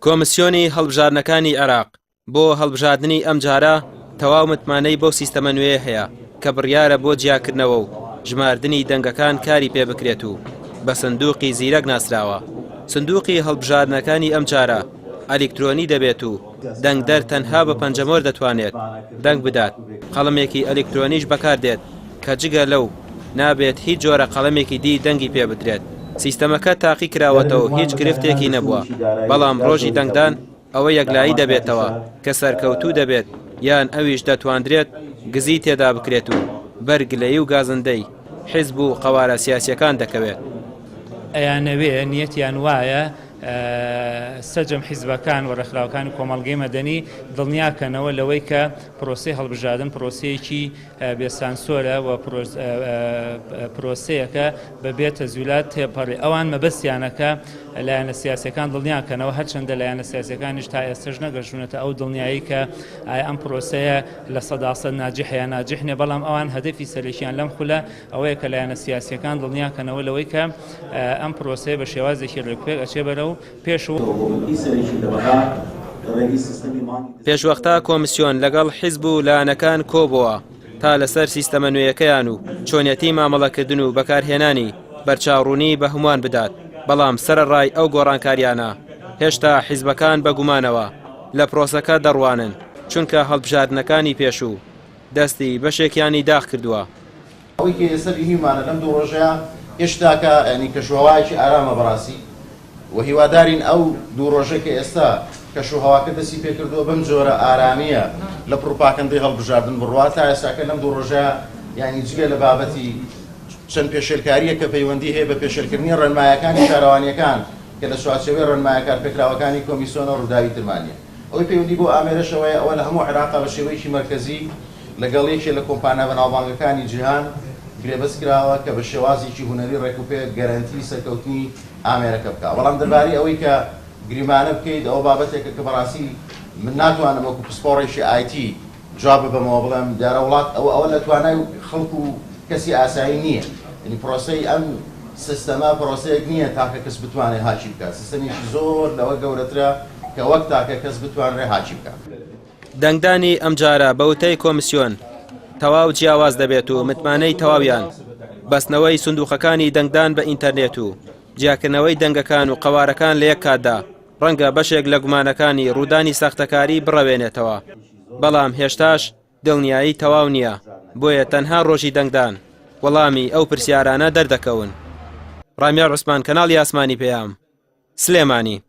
کۆمسیۆنی هەڵبژارنەکانی عێراق بۆ هەڵبژاردننی ئەم جارە تەواو متمانەی بۆ سیستەمە نوێ هەیە کە بڕیارە بۆ جیاکردنەوە و ژماردنی دەنگەکان کاری پێ بکرێت و بە سندوقی زیرەک ناسراوە. سندوقی هەڵبژاردنەکانی ئەم جارە ئەلکترۆنی دەبێت و دەنگدەر تەنها بە پەنجەمۆر دەتوانێت دەنگ بدات. قەڵەمێکی ئەلکترۆنیش بەکاردێت کە جگە لەو نابێت هیچ جۆرە قەڵەمێکی دی دەنگی پێ بدرێت. سیستەمەکە تاقی کراوەتەوە هیچ گرفتێکی نەبووە، بەڵام ڕۆژی دەنگدان ئەوە یەکلایی دەبێتەوە کە سەرکەوتوو دەبێت یان ئەویش دەتواندرێت گزی تێدا بکرێت و بەرگلەیی و گازندەی حیزب و قەوارە سیاسیەکان دەکەوێت. ئەیانەوێ نیەتیان وایە سەرجەم حیزبەکان و ڕێکخراوەکانی کۆمەڵگەی مەدەنی دڵنیاکەنەوە لەوەی کە پرۆسەی هەڵبژاردن پرۆسەیەکی بێسانسۆرە و پرۆسەیەکە بەبێتە زوولات تێپەڕی. ئەوان مەبەستیانەکە لایەنە سیاسیەکان دڵنیاکەنەوە هەرچەندە لایەنە سیاسیەکانیش تا ئێستش نەگەژونێتە ئەو دڵنیایی کە ئایا ئەم پرۆسەیە لە 100% ناجح یان ناجح نیە، بەڵام ئەوان هەدەفی سەرەکییان لەم خولە ئەوەیە کە لایەنە سیاسیەکان دڵنیاکەنەوە لەوەی کە ئەم پرۆسەیە بە شێوازێکی ڕێکپێک ئەچێ بەرەو پێشوەختە کۆمسیۆن لەگەڵ حیزب و لایەنەکان کۆبووە تا لەسەر سیستەمە نوێیەکەیان و چۆنیەتی مامەڵەکردن و بەکارهێنانی بەرچاوڕوونی بە هەمووان بدات. بەڵام سەرەڕای ئەو گۆڕانکاریانە هێشتا حیزبەکان بەگومانەوە لە پرۆسەکە دەڕوانن، چونکە هەڵبژاردنەکانی پێشوو دەستی بەشێکیانی داخ کردووە. ئەوەی کە ئێستا بینیمانە لەم دوو ڕۆژەیە هێشتاکە ینی کەشوهەوایەکی ئارامە بەڕاستی و هیوادارین ئەو دوو ڕۆژە کە ئێستا کەشوهەواکە دەستی پێکردووە بەم جۆرە ئارامیە لە پڕوپاکەندەی هەڵبژاردن بڕوات تا ئێستاکە لەم دوو ڕۆژەیە ینی جگە لە بابەتی چەند پێشێلکاریە کە پەیوەندی هەیە بە پێشێلکردنی ڕێنمایەکانی شارەوانیەکان کە لە چوارچێوەی ڕێنمایە کارپێکراوەکانی کۆمیسیۆنە ڕووداوی ترمانیە. ئەوەی پەیوەندی بۆ ئامێرەشەوەیە ئەوە لە هەموو عێراقا بە شێوەیەکی مەرکەزی لەگەڵ یەکێک لە کۆمپانیا بەناوبانگەکانی جیهان گرێبەست کراوە کە بە شێوازێکی هونەری ڕێکوپێک گەرانتی سەرکەوتنی ئامێرەکە بکات. بەڵام دەربارەی ئەوەی کە گریمانە بکەیت ئەوە بابەتێکە کە بەڕاستی من ناتوانم وەکو پسپۆڕێکی ئایتی جواب بەمەوە بڵێم دیارە وڵات ئەوە لە توانای خەڵک و کەسی ئاسایی نییە. ینی پرۆسەی ئەم سیستەمە پرۆسەیەک نییە تاکە کەس بتوانێت هاچی بکات. سیستەمێکی زۆر لەوە گەورەترە کە وەک تاکە کەس بتوانێت هاچی بکات. دەنگدانی ئەم جارە بەوتەی کۆمسیۆن تەواو جیاواز دەبێت و متمانەی تەواویان بەستنەوەی سندوقەکانی دەنگدان بە ئینتەرنێت و جیاکردنەوەی دەنگەکان و قەوارەکان لە یەک کاتدا ڕەنگە بەشێک لە گومانەکانی ڕوودانی ساختەکاری بڕەوێنێتەوە. بەڵام هێشتاش دڵنیایی تەواو نییە، بۆیە تەنها ڕۆژی دەنگدان وەڵامی ئەو پرسیارانە دەردەکەون. ڕامیار عوسمان، کەناڵی ئاسمانی پێیام، سلێمانی.